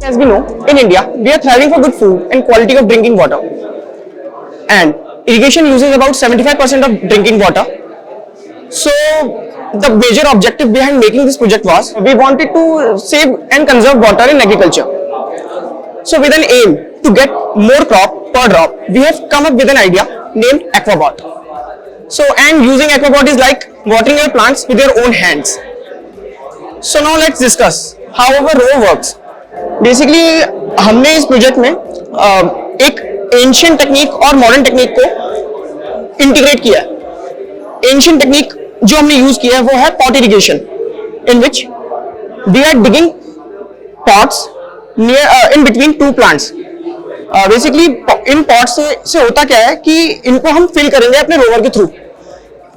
As we know, in India, we are thriving for good food and quality of drinking water. And irrigation uses about 75% of drinking water. So, the major objective behind making this project was, we wanted to save and conserve water in agriculture. So, with an aim to get more crop per drop, we have come up with an idea named Aquabot. So, and using Aquabot is like watering your plants with your own hands. So, now let's discuss how our rover works. Basically हमने इस project में एक ancient technique और modern technique को integrate किया है। Ancient technique जो हमने यूज किया है वो है pot irrigation, in which we are digging pots near in between two plants. Basically इन पॉट्स से होता क्या है कि इनको हम फिल करेंगे अपने रोवर के थ्रू।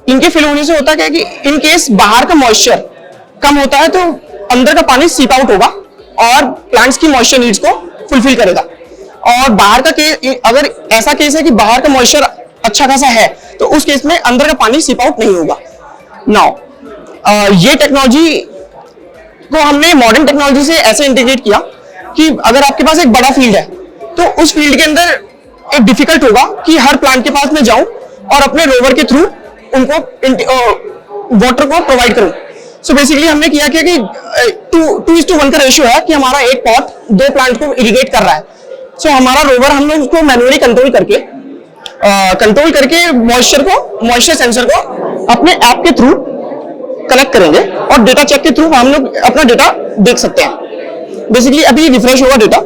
इनके फिल होने से होता क्या है कि इन केस बाहर का मॉइस्चर कम होता है तो अंदर का पानी सीप आउट होगा और प्लांट्स की मॉइस्चर नीड्स को फुलफिल करेगा। और बाहर का अगर ऐसा केस है कि बाहर का मॉइस्चर अच्छा खासा है तो उस केस में अंदर का पानी सीप आउट नहीं होगा। नाउ ये टेक्नोलॉजी को हमने मॉडर्न टेक्नोलॉजी से ऐसे इंटीग्रेट किया कि अगर आपके पास एक बड़ा फील्ड है तो उस फील्ड के अंदर एक डिफिकल्ट होगा कि हर प्लांट के पास में जाऊं और अपने रोवर के थ्रू उनको वाटर को प्रोवाइड करूं। सो बेसिकली हमने किया कि 2:1 का रेशियो है कि हमारा एक पॉट दो प्लांट को इरिगेट कर रहा है। सो हमारा रोवर हमने उसको मैन्युअली कंट्रोल करके मॉइस्चर सेंसर को अपने ऐप के थ्रू कनेक्ट करेंगे और डेटा चेक के थ्रू हम लोग अपना डेटा देख सकते हैं। बेसिकली अभी रिफ्रेश होगा data,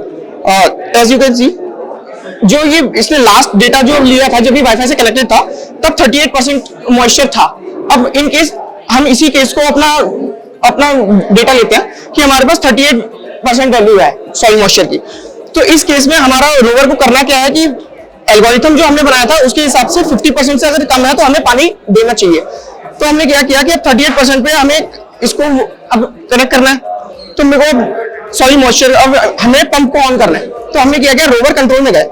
as you can see जो ये इसने लास्ट डेटा जो लिया था जब भी वाईफाई से कनेक्टेड था तब 38% मॉइस्चर था। अब इन केस हम इसी केस को अपना डेटा लेते हैं कि हमारे पास 38% वैल्यू है सॉइल मॉइस्चर की। तो इस केस में हमारा रोवर को करना क्या है कि एल्गोरिथम जो हमने बनाया था उसके हिसाब से 50% से अगर कम है तो हमें पानी देना चाहिए। तो हमने क्या किया कि 38% पे हमें इसको अब कनेक्ट करना है तो मेरे को सॉइल मॉइस्चर अब हमें पंप को ऑन करना है। तो हमने क्या रोवर कंट्रोल में गए।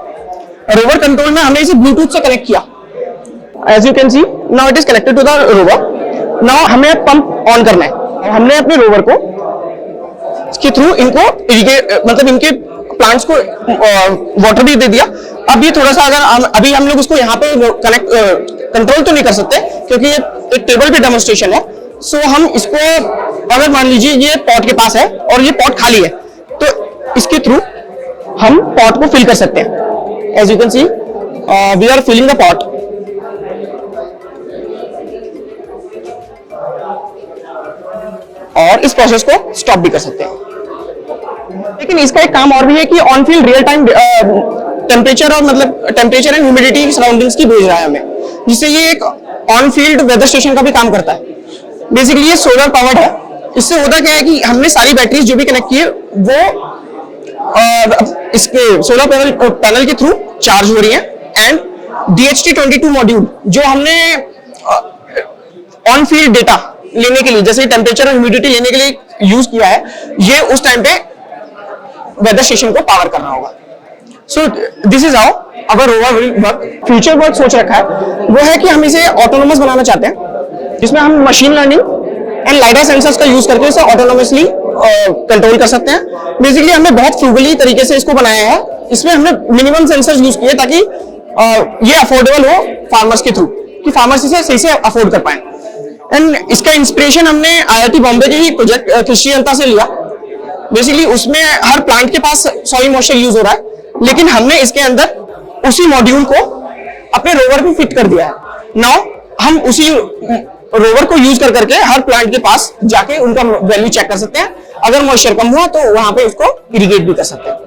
रोवर कंट्रोल में हमने इसे ब्लूटूथ से कनेक्ट किया। As you can see now it is connected to the rover. Now हमें पंप ऑन करना है। हमने अपने रोवर को इसके थ्रू इनको मतलब इनके प्लांट्स को वाटर भी दे दिया। अब ये थोड़ा सा अगर अभी हम लोग उसको यहाँ पे कंट्रोल तो नहीं कर सकते क्योंकि ये एक टेबल पे डेमोन्स्ट्रेशन है। सो हम इसको अगर मान लीजिए ये पॉट के पास है और ये पॉट खाली है तो इसके थ्रू हम पॉट को फिल कर सकते हैं। As you can see we are filling the pot. और इस प्रोसेस को स्टॉप भी कर सकते हैं। लेकिन इसका एक काम और भी है कि on field real time temperature और मतलब टेम्परेचर एंड ह्यूमिडिटी सराउंडिंग्स की भेज रहा है हमें, जिससे ये एक ऑन फील्ड वेदर स्टेशन का भी काम करता है। बेसिकली ये सोलर पावर्ड है। इससे होता क्या है कि हमने सारी बैटरीज जो भी कनेक्ट की है वो इसके सोलर पैनल के थ्रू चार्ज हो रही है। एंड DHT22 मॉड्यूल जो हमने ऑन फील्ड डेटा लेने के लिए जैसे टेम्परेचर और ह्यूमिडिटी लेने के लिए यूज किया है, ये उस टाइम पे वेदर स्टेशन को पावर करना होगा। So this is how our rover will work. Future work सोच रखा है वो है कि हम इसे ऑटोनोमस बनाना चाहते हैं, जिसमें हम machine learning and lidar sensors का यूज करके इसे ऑटोनोमसली कंट्रोल कर सकते हैं। बेसिकली हमने बहुत फ्रूगली तरीके से इसको बनाया है। इसमें हमने मिनिमम सेंसर्स यूज किए ताकि ये अफोर्डेबल हो फार्मर्स के थ्रू, कि फार्मर्स इसे सही से अफोर्ड कर पाए। एंड इसका इंस्पिरेशन हमने IIT बॉम्बे के ही प्रोजेक्ट कृषि यंत्रा से लिया। बेसिकली उसमें हर प्लांट के पास सॉइल मॉइस्चर यूज हो रहा है, लेकिन हमने इसके अंदर उसी मॉड्यूल को अपने रोवर पे फिट कर दिया है। नाउ हम उसी रोवर को यूज करके हर प्लांट के पास जाके उनका वैल्यू चेक कर सकते हैं। अगर मॉइस्चर कम हुआ तो वहां पे उसको इरिगेट भी कर सकते हैं।